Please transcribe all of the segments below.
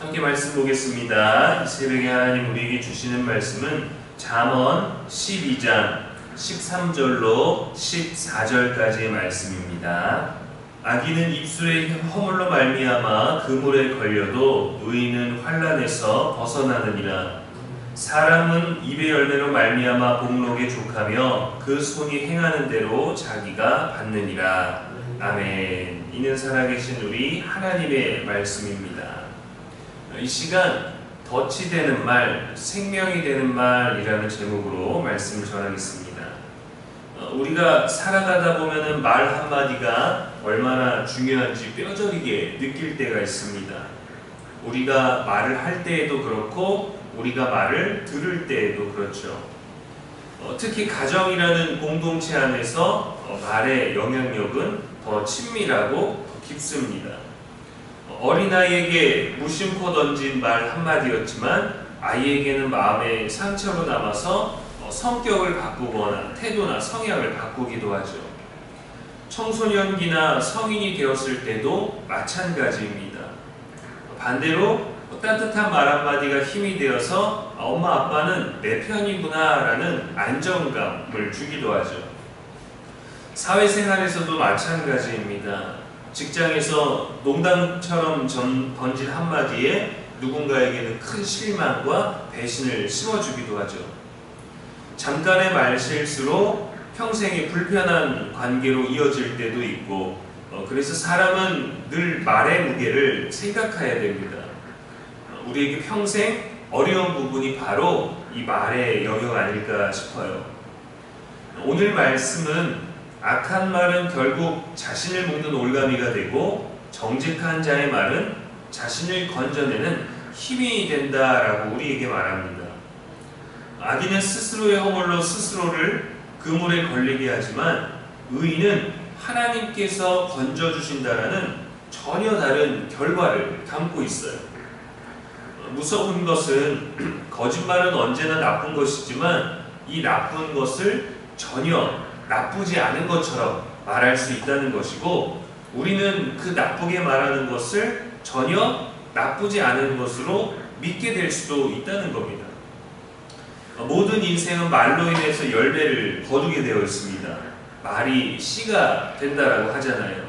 함께 말씀 보겠습니다. 이 새벽에 하나님 우리에게 주시는 말씀은 잠언 12장 13절로 14절까지의 말씀입니다. 악인은 입술의 허물로 말미암아 그물에 걸려도 의인은 환난에서 벗어나느니라. 사람은 입의 열매로 말미암아 복록에 족하며 그 손이 행하는 대로 자기가 받느니라. 아멘. 이는 살아계신 우리 하나님의 말씀입니다. 이 시간 덫이 되는 말, 생명이 되는 말이라는 제목으로 말씀을 전하겠습니다. 우리가 살아가다 보면은 말 한마디가 얼마나 중요한지 뼈저리게 느낄 때가 있습니다. 우리가 말을 할 때에도 그렇고 우리가 말을 들을 때에도 그렇죠. 특히 가정이라는 공동체 안에서 말의 영향력은 더 친밀하고 더 깊습니다. 어린아이에게 무심코 던진 말 한마디였지만 아이에게는 마음의 상처로 남아서 성격을 바꾸거나 태도나 성향을 바꾸기도 하죠. 청소년기나 성인이 되었을 때도 마찬가지입니다. 반대로 따뜻한 말 한마디가 힘이 되어서 엄마 아빠는 내 편이구나 라는 안정감을 주기도 하죠. 사회생활에서도 마찬가지입니다. 직장에서 농담처럼 던진 한마디에 누군가에게는 큰 실망과 배신을 심어주기도 하죠. 잠깐의 말실수로 평생의 불편한 관계로 이어질 때도 있고, 그래서 사람은 늘 말의 무게를 생각해야 됩니다. 우리에게 평생 어려운 부분이 바로 이 말의 영역 아닐까 싶어요. 오늘 말씀은 악한 말은 결국 자신을 묶는 올가미가 되고 정직한 자의 말은 자신을 건져내는 힘이 된다라고 우리에게 말합니다. 악인은 스스로의 허물로 스스로를 그물에 걸리게 하지만 의인은 하나님께서 건져주신다라는 전혀 다른 결과를 담고 있어요. 무서운 것은 거짓말은 언제나 나쁜 것이지만 이 나쁜 것을 전혀 나쁘지 않은 것처럼 말할 수 있다는 것이고, 우리는 그 나쁘게 말하는 것을 전혀 나쁘지 않은 것으로 믿게 될 수도 있다는 겁니다. 모든 인생은 말로 인해서 열매를 거두게 되어 있습니다. 말이 씨가 된다라고 하잖아요.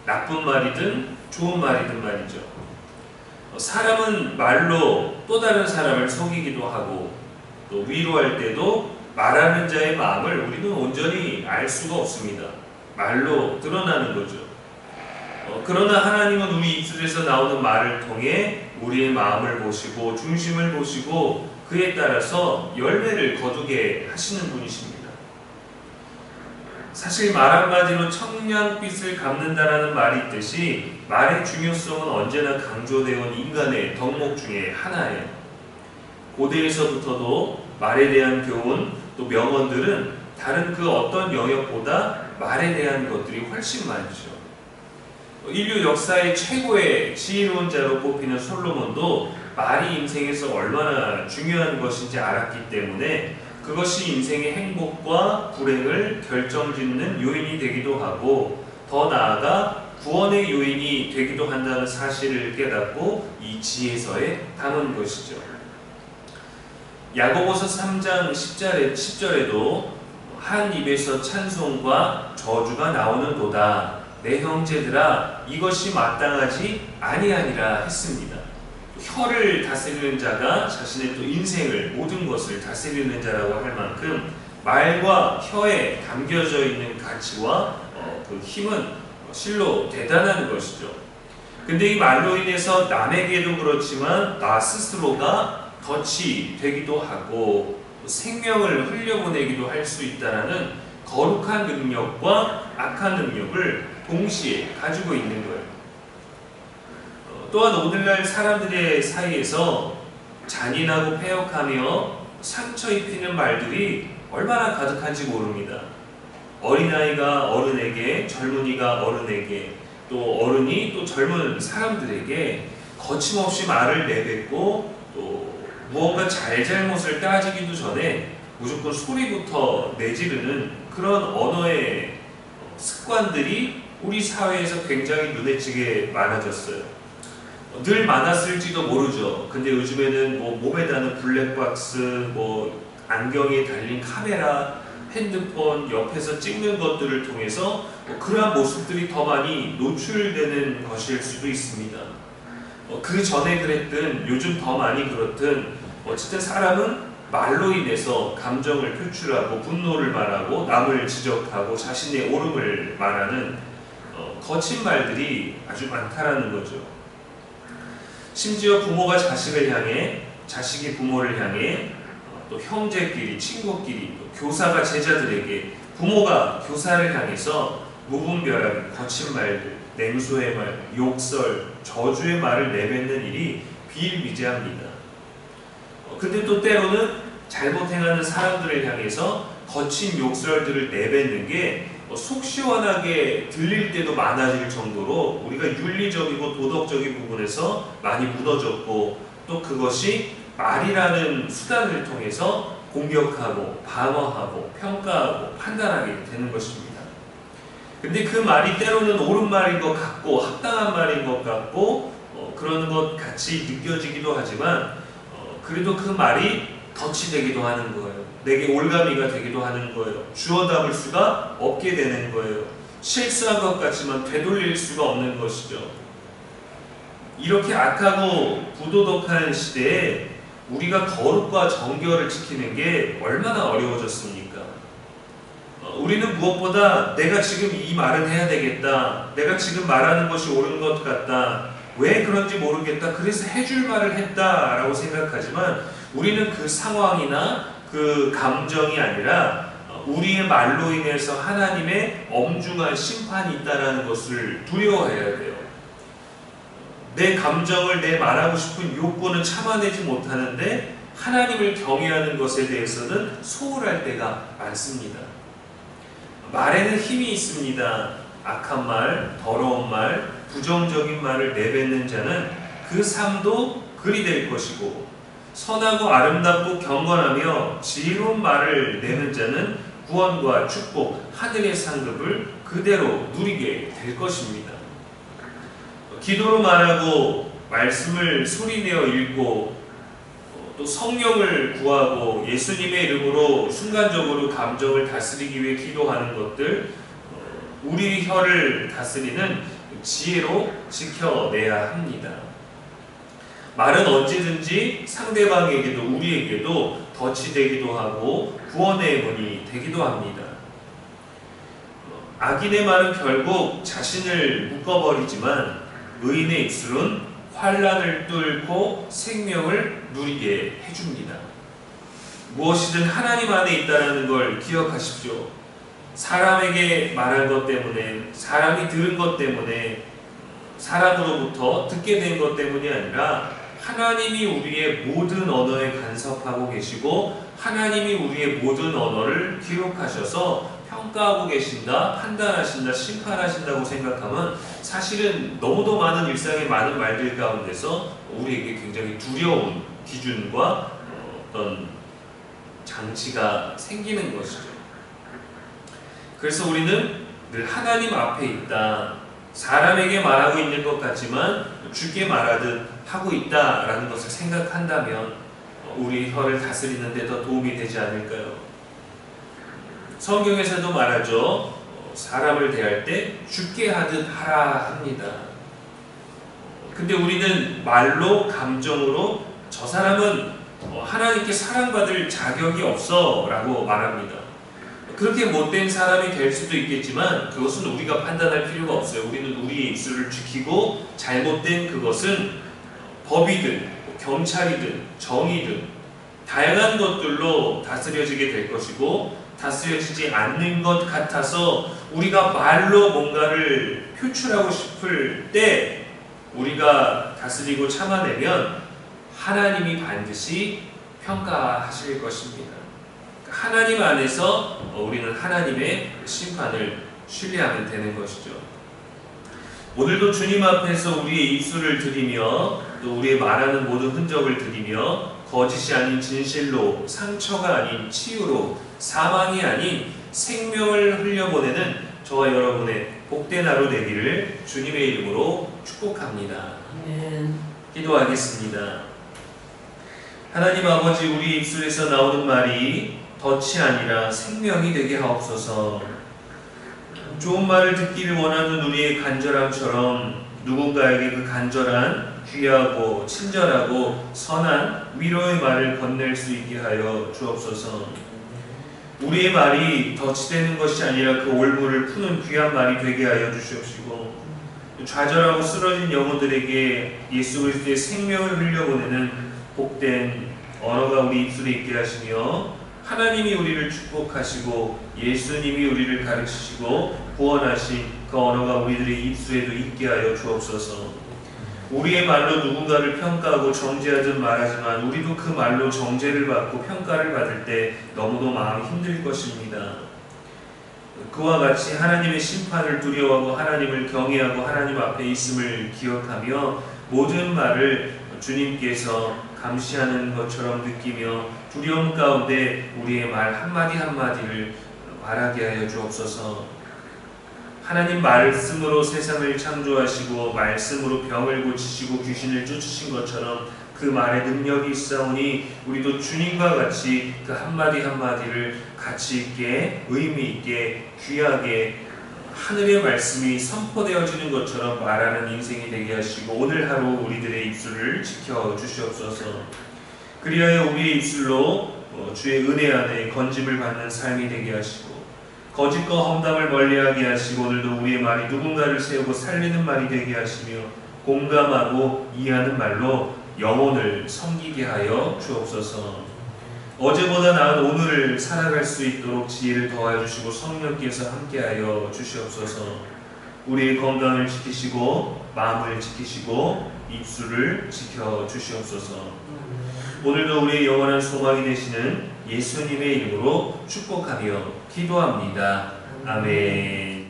나쁜 말이든 좋은 말이든 말이죠. 사람은 말로 또 다른 사람을 속이기도 하고 또 위로할 때도 말하는 자의 마음을 우리는 온전히 알 수가 없습니다. 말로 드러나는 거죠. 그러나 하나님은 우리 입술에서 나오는 말을 통해 우리의 마음을 보시고 중심을 보시고 그에 따라서 열매를 거두게 하시는 분이십니다. 사실 말 한마디로 청량빛을 갚는다라는 말이 있듯이 말의 중요성은 언제나 강조되어 온 인간의 덕목 중에 하나예요. 고대에서부터도 말에 대한 교훈 또 명언들은 다른 그 어떤 영역보다 말에 대한 것들이 훨씬 많죠. 인류 역사의 최고의 지혜로운 자로 뽑히는 솔로몬도 말이 인생에서 얼마나 중요한 것인지 알았기 때문에 그것이 인생의 행복과 불행을 결정짓는 요인이 되기도 하고 더 나아가 구원의 요인이 되기도 한다는 사실을 깨닫고 이 지혜서에 담은 것이죠. 야고보서 3장 10절에도 한 입에서 찬송과 저주가 나오는도다. 내 형제들아 이것이 마땅하지 아니하니라 했습니다. 혀를 다스리는 자가 자신의 또 인생을 모든 것을 다스리는 자라고 할 만큼 말과 혀에 담겨져 있는 가치와 그 힘은 실로 대단한 것이죠. 근데 이 말로 인해서 남에게도 그렇지만 나 스스로가 덫이 되기도 하고 생명을 흘려보내기도 할 수 있다는 거룩한 능력과 악한 능력을 동시에 가지고 있는 거예요. 또한 오늘날 사람들의 사이에서 잔인하고 패역하며 상처 입히는 말들이 얼마나 가득한지 모릅니다. 어린아이가 어른에게, 젊은이가 어른에게, 또 어른이 또 젊은 사람들에게 거침없이 말을 내뱉고 또 무언가 잘잘못을 따지기도 전에 무조건 소리부터 내지르는 그런 언어의 습관들이 우리 사회에서 굉장히 눈에 띄게 많아졌어요. 늘 많았을지도 모르죠. 근데 요즘에는 뭐 몸에 다는 블랙박스, 뭐 안경에 달린 카메라, 핸드폰, 옆에서 찍는 것들을 통해서 그러한 모습들이 더 많이 노출되는 것일 수도 있습니다. 그 전에 그랬든 요즘 더 많이 그렇든 어쨌든 사람은 말로 인해서 감정을 표출하고 분노를 말하고 남을 지적하고 자신의 옳음을 말하는 거친 말들이 아주 많다라는 거죠. 심지어 부모가 자식을 향해, 자식이 부모를 향해, 또 형제끼리, 친구끼리, 또 교사가 제자들에게, 부모가 교사를 향해서 무분별하게 거친 말들, 냉소의 말, 욕설, 저주의 말을 내뱉는 일이 비일비재합니다. 근데 또 때로는 잘못 행하는 사람들을 향해서 거친 욕설들을 내뱉는 게 속 시원하게 들릴 때도 많아질 정도로 우리가 윤리적이고 도덕적인 부분에서 많이 무너졌고, 또 그것이 말이라는 수단을 통해서 공격하고 방어하고 평가하고 판단하게 되는 것입니다. 근데 그 말이 때로는 옳은 말인 것 같고 합당한 말인 것 같고 그런 것 같이 느껴지기도 하지만 그래도 그 말이 덫이 되기도 하는 거예요. 내게 올가미가 되기도 하는 거예요. 주워 담을 수가 없게 되는 거예요. 실수한 것 같지만 되돌릴 수가 없는 것이죠. 이렇게 악하고 부도덕한 시대에 우리가 거룩과 정결을 지키는 게 얼마나 어려워졌습니까? 우리는 무엇보다 내가 지금 이 말은 해야 되겠다, 내가 지금 말하는 것이 옳은 것 같다, 왜 그런지 모르겠다, 그래서 해줄 말을 했다 라고 생각하지만 우리는 그 상황이나 그 감정이 아니라 우리의 말로 인해서 하나님의 엄중한 심판이 있다는 것을 두려워해야 돼요. 내 감정을, 내 말하고 싶은 욕구는 참아내지 못하는데 하나님을 경외하는 것에 대해서는 소홀할 때가 많습니다. 말에는 힘이 있습니다. 악한 말, 더러운 말, 부정적인 말을 내뱉는 자는 그 삶도 그리 될 것이고, 선하고 아름답고 경건하며 지혜로운 말을 내는 자는 구원과 축복, 하늘의 상급을 그대로 누리게 될 것입니다. 기도로 말하고 말씀을 소리내어 읽고 또 성령을 구하고 예수님의 이름으로 순간적으로 감정을 다스리기 위해 기도하는 것들, 우리 혀를 다스리는 지혜로 지켜내야 합니다. 말은 언제든지 상대방에게도 우리에게도 덫이 되기도 하고 구원의 문이 되기도 합니다. 악인의 말은 결국 자신을 묶어버리지만 의인의 입술은 환난을 뚫고 생명을 누리게 해줍니다. 무엇이든 하나님 안에 있다는 걸 기억하십시오. 사람에게 말한 것 때문에, 사람이 들은 것 때문에, 사람으로부터 듣게 된 것 때문이 아니라 하나님이 우리의 모든 언어에 간섭하고 계시고 하나님이 우리의 모든 언어를 기록하셔서 평가하고 계신다, 판단하신다, 심판하신다고 생각하면 사실은 너무도 많은 일상의 많은 말들 가운데서 우리에게 굉장히 두려운 기준과 어떤 장치가 생기는 것이죠. 그래서 우리는 늘 하나님 앞에 있다, 사람에게 말하고 있는 것 같지만 주께 말하듯 하고 있다라는 것을 생각한다면 우리 혀를 다스리는 데 더 도움이 되지 않을까요? 성경에서도 말하죠. 사람을 대할 때 주께 하듯 하라 합니다. 근데 우리는 말로, 감정으로 저 사람은 하나님께 사랑받을 자격이 없어 라고 말합니다. 그렇게 못된 사람이 될 수도 있겠지만 그것은 우리가 판단할 필요가 없어요. 우리는 우리의 입술을 지키고 잘못된 그것은 법이든 경찰이든 정의든 다양한 것들로 다스려지게 될 것이고, 다스려지지 않는 것 같아서 우리가 말로 뭔가를 표출하고 싶을 때 우리가 다스리고 참아내면 하나님이 반드시 평가하실 것입니다. 하나님 안에서 우리는 하나님의 심판을 신뢰하면 되는 것이죠. 오늘도 주님 앞에서 우리의 입술을 드리며 또 우리의 말하는 모든 흔적을 드리며 거짓이 아닌 진실로, 상처가 아닌 치유로, 사망이 아닌 생명을 흘려보내는 저와 여러분의 복된 하루 되기를 주님의 이름으로 축복합니다. 아멘. 기도하겠습니다. 하나님 아버지, 우리 입술에서 나오는 말이 덫이 아니라 생명이 되게 하옵소서. 좋은 말을 듣기를 원하는 우리의 간절함처럼 누군가에게 그 간절한 귀하고 친절하고 선한 위로의 말을 건넬 수 있게 하여 주옵소서. 우리의 말이 덫이 되는 것이 아니라 그 올무를 푸는 귀한 말이 되게 하여 주시옵시고, 좌절하고 쓰러진 영혼들에게 예수 그리스도의 생명을 흘려보내는 복된 언어가 우리 입술에 있게 하시며, 하나님이 우리를 축복하시고 예수님이 우리를 가르치시고 구원하신 그 언어가 우리들의 입술에도 있게 하여 주옵소서. 우리의 말로 누군가를 평가하고 정죄하든 말하지만 우리도 그 말로 정죄를 받고 평가를 받을 때 너무도 마음이 힘들 것입니다. 그와 같이 하나님의 심판을 두려워하고 하나님을 경외하고 하나님 앞에 있음을 기억하며 모든 말을 주님께서 감시하는 것처럼 느끼며 두려움 가운데 우리의 말 한마디 한마디를 말하게 하여 주옵소서. 하나님 말씀으로 세상을 창조하시고 말씀으로 병을 고치시고 귀신을 쫓으신 것처럼 그 말에 능력이 있사오니 우리도 주님과 같이 그 한마디 한마디를 가치 있게 의미 있게 귀하게 하늘의 말씀이 선포되어지는 것처럼 말하는 인생이 되게 하시고 오늘 하루 우리들의 입술을 지켜주시옵소서. 그리하여 우리의 입술로 주의 은혜 안에 건짐을 받는 삶이 되게 하시고 거짓과 험담을 멀리하게 하시고 오늘도 우리의 말이 누군가를 세우고 살리는 말이 되게 하시며 공감하고 이해하는 말로 영혼을 섬기게 하여 주옵소서. 어제보다 나은 오늘을 살아갈 수 있도록 지혜를 더하여 주시고 성령께서 함께하여 주시옵소서. 우리의 건강을 지키시고 마음을 지키시고 입술을 지켜주시옵소서. 오늘도 우리의 영원한 소망이 되시는 예수님의 이름으로 축복하며 기도합니다. 아멘.